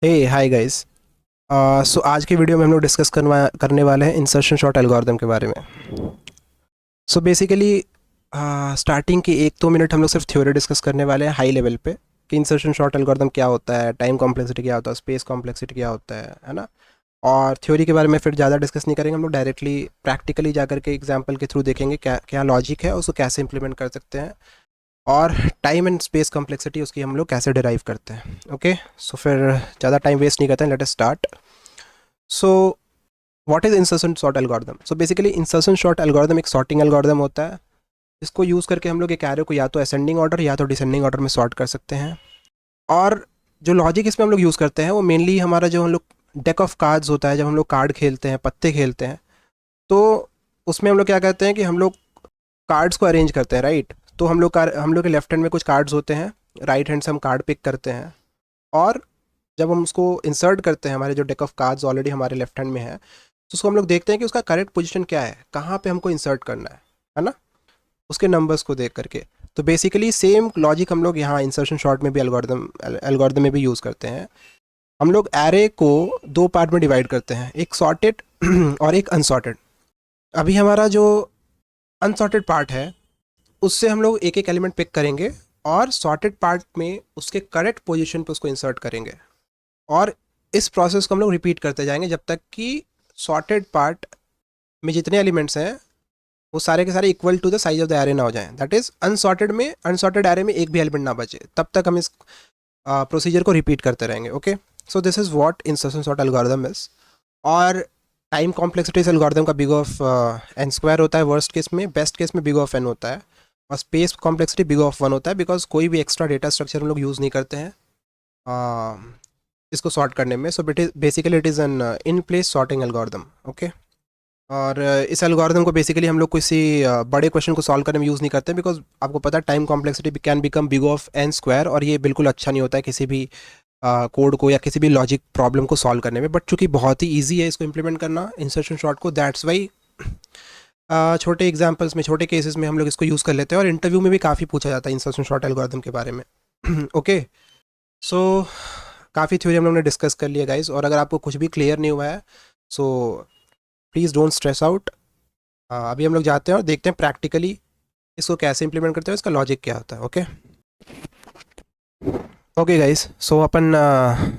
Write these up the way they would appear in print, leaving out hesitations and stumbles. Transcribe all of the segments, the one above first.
हे hi guys. सो आज की video में हम लोग डिस्कस करने वाले हैं इंसर्शन शॉर्ट एल्गोरिदम के बारे में। सो बेसिकली स्टार्टिंग की 1-2 मिनट हम लोग सिर्फ थ्योरी डिस्कस करने वाले हैं हाई लेवल पे कि इंसर्शन शॉर्ट एल्गोरिदम क्या होता है, टाइम कॉम्प्लेक्सिटी क्या होता है, स्पेस कॉम्प्लेक्सिटी क्या होता है ना। और थ्योरी के बारे में फिर ज़्यादा डिस्कस नहीं करेंगे, हम लोग डायरेक्टली प्रैक्टिकली जाकर के एग्जाम्पल के थ्रू देखेंगे क्या क्या लॉजिक है, उसको कैसे इंप्लीमेंट कर सकते हैं, और टाइम एंड स्पेस कॉम्प्लेक्सिटी उसकी हम लोग कैसे डिराइव करते हैं। ओके, सो फिर ज़्यादा टाइम वेस्ट नहीं करते हैं, let us start. So what is insertion sort algorithm? So basically insertion sort algorithm एक सॉर्टिंग एल्गोरिदम होता है, इसको यूज़ करके हम लोग एक एरो को या तो असेंडिंग ऑर्डर या तो डिसेंडिंग ऑर्डर में सॉर्ट कर सकते हैं। और जो लॉजिक इसमें हम लोग यूज़ करते हैं वो मेनली हमारा जो हम लोग डेक ऑफ कार्ड्स होता है, जब हम लोग कार्ड खेलते हैं, पत्ते खेलते हैं, तो उसमें हम लोग क्या करते हैं कि हम लोग कार्ड्स को अरेंज करते हैं, राइट। तो हम लोग के लेफ्ट हैंड में कुछ कार्ड्स होते हैं, राइट हैंड से हम कार्ड पिक करते हैं, और जब हम उसको इंसर्ट करते हैं हमारे जो डेक ऑफ कार्ड्स ऑलरेडी हमारे लेफ्ट हैंड में है, तो उसको हम लोग देखते हैं कि उसका करेक्ट पोजीशन क्या है, कहाँ पे हमको इंसर्ट करना है ना, उसके नंबर्स को देख करके। तो बेसिकली सेम लॉजिक हम लोग यहाँ इंसर्शन शॉर्ट में भी एल्गोरिदम में भी यूज़ करते हैं। हम लोग एरे को दो पार्ट में डिवाइड करते हैं, एक सॉर्टेड और एक अनसॉर्टेड। अभी हमारा जो अनसॉर्टेड पार्ट है उससे हम लोग एक एक एलिमेंट पिक करेंगे और सॉर्टेड पार्ट में उसके करेक्ट पोजीशन पे उसको इंसर्ट करेंगे, और इस प्रोसेस को हम लोग रिपीट करते जाएंगे जब तक कि सॉर्टेड पार्ट में जितने एलिमेंट्स हैं वो सारे के सारे equal to the size of the array ना हो जाएं। दैट इज अनसॉर्टेड एरे में एक भी एलिमेंट ना बचे, तब तक हम इस प्रोसीजर को रिपीट करते रहेंगे। Okay, so this is what insertion sort algorithm is. और टाइम कॉम्प्लेक्सिटी इस एल्गोरिदम का बिग ऑफ एन स्क्वायर होता है वर्स्ट केस में, बेस्ट केस में बिग ऑफ एन होता है, और स्पेस कॉम्प्लेक्सिटी बिग ऑफ 1 होता है, बिकॉज कोई भी एक्स्ट्रा डेटा स्ट्रक्चर हम लोग यूज़ नहीं करते हैं इसको सॉर्ट करने में। So basically it is an in place sorting algorithm. Okay, और इस एल्गोरिदम को बेसिकली हम लोग किसी बड़े क्वेश्चन को सॉल्व करने में यूज़ नहीं करते, बिकॉज आपको पता है time complexity can become big of n square, और ये बिल्कुल अच्छा नहीं होता है किसी भी कोड को या किसी भी लॉजिक प्रॉब्लम को सॉल्व करने में। बट चूंकि बहुत ही ईजी है इसको इम्प्लीमेंट करना इंसर्शन शॉर्ट को, दैट्स वाई छोटे एग्जांपल्स में, छोटे केसेस में हम लोग इसको यूज़ कर लेते हैं, और इंटरव्यू में भी काफ़ी पूछा जाता है इंसर्शन शॉर्ट एल्गोरिदम के बारे में। ओके, सो काफ़ी थ्योरी हम लोग ने डिस्कस कर लिया गाइज, और अगर आपको कुछ भी क्लियर नहीं हुआ है so please don't stress out. अभी हम लोग जाते हैं और देखते हैं प्रैक्टिकली इसको कैसे इंप्लीमेंट करते हैं, इसका लॉजिक क्या होता है। ओके ओके गाइस, सो अपन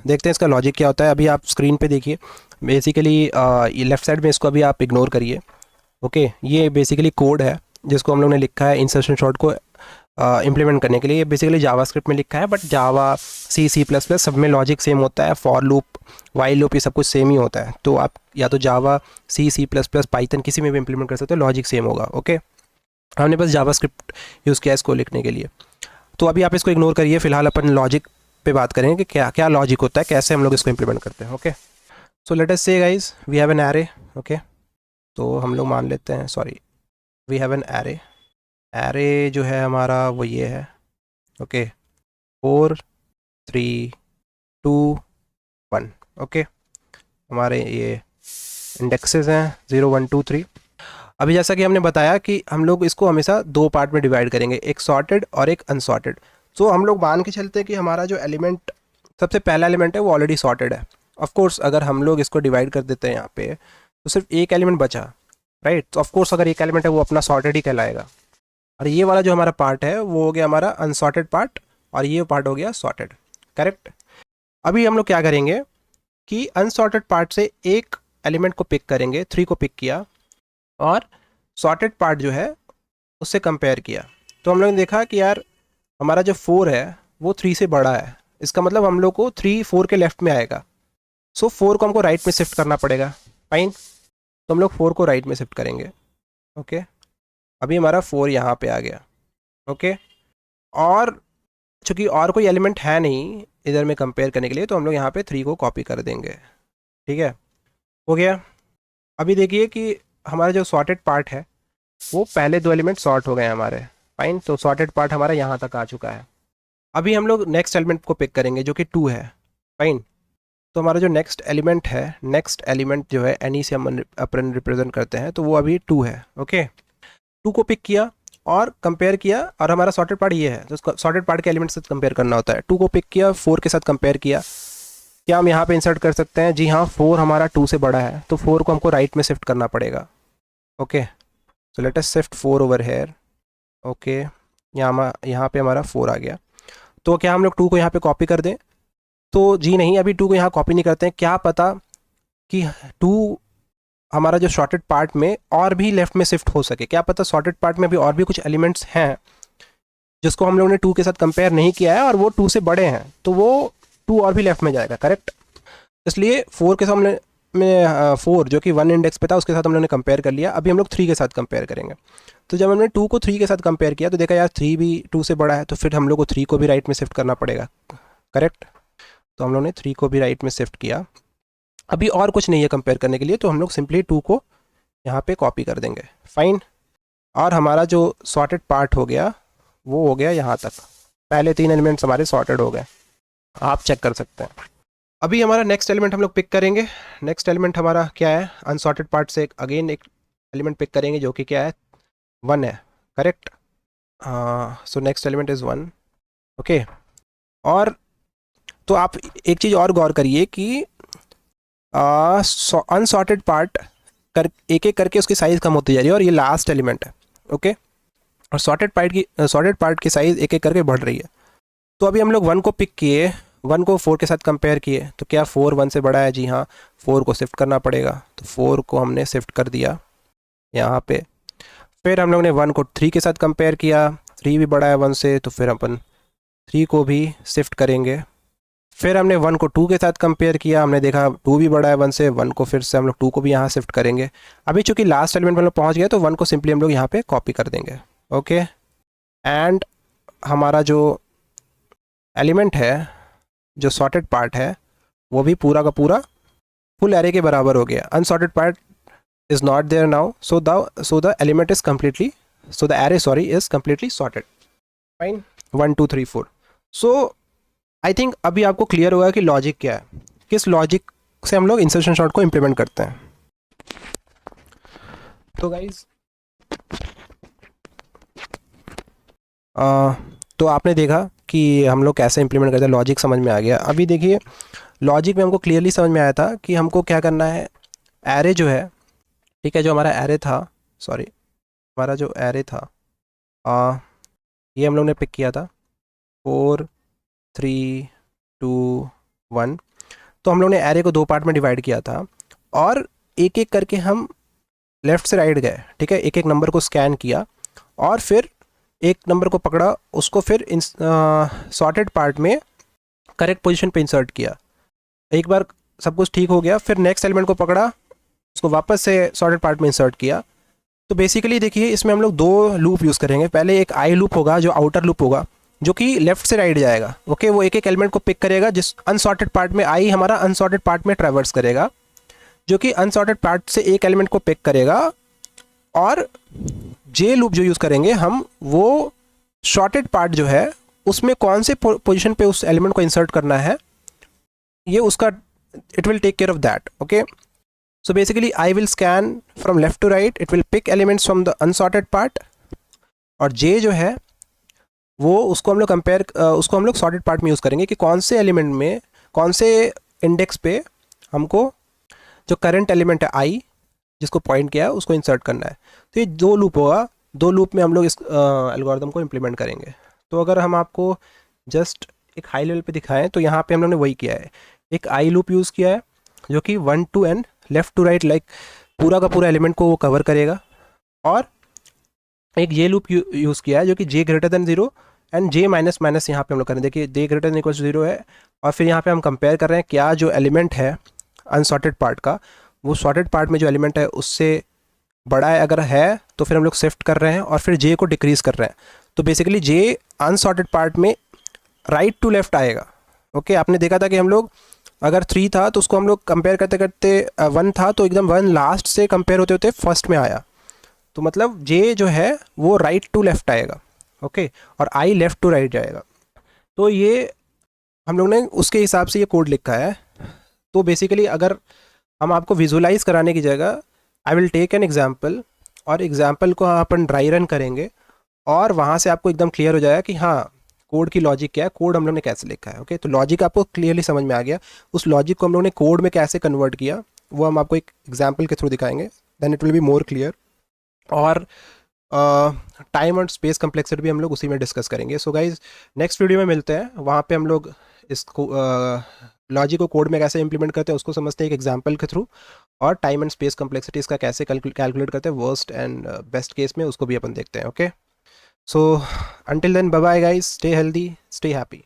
देखते हैं इसका लॉजिक क्या होता है। अभी आप स्क्रीन पे देखिए, बेसिकली ये लेफ्ट साइड में इसको अभी आप इग्नोर करिए। ओके, ये बेसिकली कोड है जिसको हम लोग ने लिखा है इंसर्शन शॉर्ट को इम्प्लीमेंट करने के लिए। ये बेसिकली जावास्क्रिप्ट में लिखा है, बट जावा सी++ सब में लॉजिक सेम होता है, फॉर लूप, वाइल लूप, ये सब कुछ सेम ही होता है। तो आप या तो जावा सी++, पाइथन किसी में भी इम्प्लीमेंट कर सकते हो, लॉजिक सेम होगा। ओके, हमने बस जावास्क्रिप्ट यूज़ किया इसको लिखने के लिए। तो अभी आप इसको इग्नोर करिए, फिलहाल अपन लॉजिक पे बात करेंगे कि क्या क्या लॉजिक होता है, कैसे हम लोग इसको इम्प्लीमेंट करते हैं। Okay, so let us say guys we have an array. Okay, तो हम लोग मान लेते हैं, sorry, we have an array. Array जो है हमारा वो ये है। ओके, 4, 3, 2, 1। ओके, हमारे ये इंडेक्सेस हैं 0, 1, 2, 3। अभी जैसा कि हमने बताया कि हम लोग इसको हमेशा दो पार्ट में डिवाइड करेंगे, एक सॉर्टेड और एक अनसॉर्टेड। तो हम लोग मान के चलते हैं कि हमारा जो एलिमेंट, सबसे पहला एलिमेंट है, वो ऑलरेडी सॉर्टेड है। ऑफ कोर्स अगर हम लोग इसको डिवाइड कर देते हैं यहाँ पे, तो सिर्फ एक एलिमेंट बचा, राइट। तो ऑफ कोर्स अगर एक एलिमेंट है वो अपना सॉर्टेड ही कहलाएगा, और ये वाला जो हमारा पार्ट है वो हो गया हमारा अनसॉर्टेड पार्ट, और ये पार्ट हो गया सॉर्टेड। करेक्ट। अभी हम लोग क्या करेंगे कि अनसॉर्टेड पार्ट से एक एलिमेंट को पिक करेंगे, 3 को पिक किया, और सॉर्टेड पार्ट जो है उससे कंपेयर किया। तो हम लोग ने देखा कि यार हमारा जो 4 है वो 3 से बड़ा है, इसका मतलब हम लोग को 3 4 के लेफ्ट में आएगा। सो 4 को हमको राइट में शिफ्ट करना पड़ेगा। फाइन, तो हम लोग 4 को राइट में शिफ्ट करेंगे। ओके, अभी हमारा 4 यहाँ पे आ गया। ओके, और चूंकि और कोई एलिमेंट है नहीं इधर में कंपेयर करने के लिए, तो हम लोग यहाँ पे 3 को कॉपी कर देंगे। ठीक है, हो गया। अभी देखिए कि हमारा जो सॉर्टेड पार्ट है वो पहले दो एलिमेंट सॉर्ट हो गए हैं हमारे। फाइन, तो सॉर्टेड पार्ट हमारा यहाँ तक आ चुका है। अभी हम लोग नेक्स्ट एलिमेंट को पिक करेंगे जो कि 2 है। फाइन, तो हमारा जो नेक्स्ट एलिमेंट है, नेक्स्ट एलिमेंट जो है एनी से हम अपन रिप्रेजेंट करते हैं, तो वो अभी 2 है। ओके, 2 को पिक किया और कंपेयर किया, और हमारा सॉर्टेड पार्ट ये है, तो सॉर्टेड पार्ट के एलिमेंट से कंपेयर करना होता है। 2 को पिक किया, 4 के साथ कंपेयर किया, क्या हम यहाँ पे इंसर्ट कर सकते हैं? जी हाँ, 4 हमारा 2 से बड़ा है, तो 4 को हमको राइट में शिफ्ट करना पड़ेगा। Okay, so let us shift 4 over here. Okay, यहाँ पे हमारा 4 आ गया। तो क्या हम लोग 2 को यहाँ पे कॉपी कर दें? तो जी नहीं, अभी 2 को यहाँ कॉपी नहीं करते हैं। क्या पता कि 2 हमारा जो शॉर्टेड पार्ट में और भी लेफ्ट में शिफ्ट हो सके। क्या पता शॉर्टेड पार्ट में भी और भी कुछ एलिमेंट्स हैं जिसको हम लोगों ने 2 के साथ कंपेयर नहीं किया है और वो 2 से बड़े हैं, तो वो 2 और भी लेफ्ट में जाएगा। करेक्ट। इसलिए 4 के साथ हमने में 4 जो कि 1 इंडेक्स पे था उसके साथ हम लोगों ने कंपेयर कर लिया। अभी हम लोग 3 के साथ कंपेयर करेंगे। तो जब हमने 2 को 3 के साथ कंपेयर किया तो देखा यार 3 भी 2 से बड़ा है, तो फिर हम लोग को 3 को भी राइट में शिफ्ट करना पड़ेगा। करेक्ट। तो हम लोग ने 3 को भी राइट में शिफ्ट किया। अभी और कुछ नहीं है कंपेयर करने के लिए, तो हम लोग सिंपली 2 को यहाँ पे कॉपी कर देंगे। फाइन। और हमारा जो सॉर्टेड पार्ट हो गया वो हो गया यहाँ तक। पहले 3 एलिमेंट्स हमारे सॉर्टेड हो गए, आप चेक कर सकते हैं। अभी हमारा नेक्स्ट एलिमेंट हम लोग पिक करेंगे। नेक्स्ट एलिमेंट हमारा क्या है? अनसॉर्टेड पार्ट से अगेन एक एलिमेंट पिक करेंगे जो कि क्या है? 1 है। Correct. So next element is 1। Okay. और तो आप एक चीज़ और गौर करिए कि अनसॉर्टेड पार्ट कर एक एक करके उसकी साइज़ कम होती जा रही है और ये लास्ट एलिमेंट है। ओके। और सॉर्टेड पार्ट की साइज़ एक एक करके बढ़ रही है। तो अभी हम लोग 1 को पिक किए, 1 को 4 के साथ कंपेयर किए, तो क्या 4 1 से बड़ा है? जी हाँ, 4 को शिफ्ट करना पड़ेगा। तो 4 को हमने शिफ्ट कर दिया यहाँ पे। फिर हम लोग ने 1 को 3 के साथ कंपेयर किया, 3 भी बड़ा है 1 से, तो फिर अपन 3 को भी शिफ्ट करेंगे। फिर हमने 1 को 2 के साथ कंपेयर किया, हमने देखा 2 भी बड़ा है 1 से, 1 को फिर से हम लोग 2 को भी यहाँ शिफ्ट करेंगे। अभी चूंकि लास्ट एलिमेंट हम लोग पहुँच गए तो 1 को सिंपली हम लोग यहाँ पे कॉपी कर देंगे। ओके। एंड हमारा जो एलिमेंट है, जो सॉर्टेड पार्ट है, वो भी पूरा का पूरा फुल एरे के बराबर हो गया। Unsorted part is not there now, so the element is completely, so the array sorry is completely sorted. Fine. 1 2 3 4। So I think अभी आपको क्लियर होगा कि लॉजिक क्या है, किस लॉजिक से हम लोग इंसर्शन शॉर्ट को इम्प्लीमेंट करते हैं। तो गाइज तो आपने देखा कि हम लोग कैसे इंप्लीमेंट करते हैं, लॉजिक समझ में आ गया। अभी देखिए लॉजिक में हमको क्लियरली समझ में आया था कि हमको क्या करना है। एरे जो है, ठीक है, जो हमारा एरे था, सॉरी हमारा जो एरे था, ये हम लोग ने पिक किया था 4 3 2 1। तो हम लोग ने एरे को 2 पार्ट में डिवाइड किया था और एक एक करके हम लेफ़्ट से राइट गए। ठीक है, एक एक नंबर को स्कैन किया और फिर एक नंबर को पकड़ा, उसको फिर सॉर्टेड पार्ट में करेक्ट पोजीशन पे इंसर्ट किया। एक बार सब कुछ ठीक हो गया, फिर नेक्स्ट एलिमेंट को पकड़ा, उसको वापस से सॉर्टेड पार्ट में इंसर्ट किया। तो बेसिकली देखिए इसमें हम लोग 2 लूप यूज़ करेंगे। पहले एक आई लूप होगा जो आउटर लूप होगा, जो कि लेफ्ट से राइट जाएगा। ओके, वो एक एक एलिमेंट को पिक करेगा, जिस अनसॉर्टेड पार्ट में आई हमारा अनसॉर्टेड पार्ट में ट्रैवर्स करेगा, जो कि अनसॉर्टेड पार्ट से एक एलिमेंट को पिक करेगा। और जे लूप जो यूज़ करेंगे हम, वो शॉर्टेड पार्ट जो है उसमें कौन से पोजीशन पे उस एलिमेंट को इंसर्ट करना है, ये उसका it will take care of that. Okay, so basically I will scan from left to right, it will pick elements from the unsorted part, और जे जो है वो उसको हम लोग सॉर्टेड पार्ट में यूज़ करेंगे कि कौन से एलिमेंट में, कौन से इंडेक्स पे हमको जो करंट एलिमेंट है आई जिसको पॉइंट किया है उसको इंसर्ट करना है। तो ये 2 लूप होगा, 2 लूप में हम लोग इस एल्गोरिथम को इम्प्लीमेंट करेंगे। तो अगर हम आपको जस्ट एक हाई लेवल पे दिखाएं तो यहाँ पे हम लोग ने वही किया है, एक आई लूप यूज़ किया है जो कि 1 2 and left to right like पूरा का पूरा एलिमेंट को वो कवर करेगा, और एक जे लूप यूज़ किया है जो कि J greater than 0 and J minus minus यहाँ पे हम लोग करें। देखिए जे ग्रेटर देन इक्वल्स 0 है, और फिर यहाँ पे हम कंपेयर कर रहे हैं क्या जो एलिमेंट है अनसॉर्टेड पार्ट का, वो सॉर्टेड पार्ट में जो एलिमेंट है उससे बड़ा है। अगर है तो फिर हम लोग शिफ्ट कर रहे हैं और फिर जे को डिक्रीज़ कर रहे हैं। तो बेसिकली जे अनसॉर्टेड पार्ट में राइट टू लेफ्ट आएगा। ओके, आपने देखा था कि हम लोग अगर 3 था तो उसको हम लोग कंपेयर करते करते 1 था तो एकदम 1 लास्ट से कंपेयर होते होते फर्स्ट में आया। तो मतलब जे जो है वो राइट टू लेफ्ट आएगा। ओके, और आई लेफ्ट टू राइट जाएगा। तो ये हम लोग ने उसके हिसाब से ये कोड लिखा है। तो बेसिकली अगर हम आपको विजुलाइज कराने की जगह I will take an example, और एग्जाम्पल को अपन ड्राई रन करेंगे और वहाँ से आपको एकदम क्लियर हो जाएगा कि हाँ कोड की लॉजिक क्या है, कोड हम लोग ने कैसे लिखा है। ओके, तो लॉजिक आपको क्लियरली समझ में आ गया। उस लॉजिक को हम लोग ने कोड में कैसे कन्वर्ट किया वो हम आपको एक एग्जाम्पल के थ्रू दिखाएंगे, then it will be more clear. और टाइम और स्पेस कम्प्लेक्सिटी भी हम लोग उसी में डिस्कस करेंगे। सो गाइज नेक्स्ट वीडियो में मिलते हैं, वहाँ पे हम लोग इसको लॉजिक को कोड में कैसे इंप्लीमेंट करते हैं उसको समझते हैं एक एग्जांपल के थ्रू, और टाइम एंड स्पेस कम्प्लेक्सिटी इसका कैसे कैलकुलेट करते हैं वर्स्ट एंड बेस्ट केस में, उसको भी अपन देखते हैं। Okay, so until then bye bye guys, stay healthy, stay happy.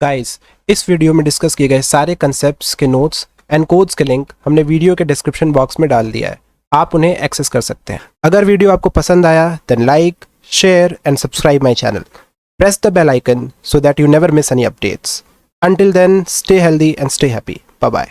Guys इस वीडियो में डिस्कस किए गए सारे कंसेप्ट्स के नोट्स एंड कोड्स के लिंक हमने वीडियो के डिस्क्रिप्शन बॉक्स में डाल दिया है, आप उन्हें एक्सेस कर सकते हैं। अगर वीडियो आपको पसंद आया then like, share and subscribe my channel. Press the bell icon so that you never miss any updates. Until then, stay healthy and stay happy. Bye bye.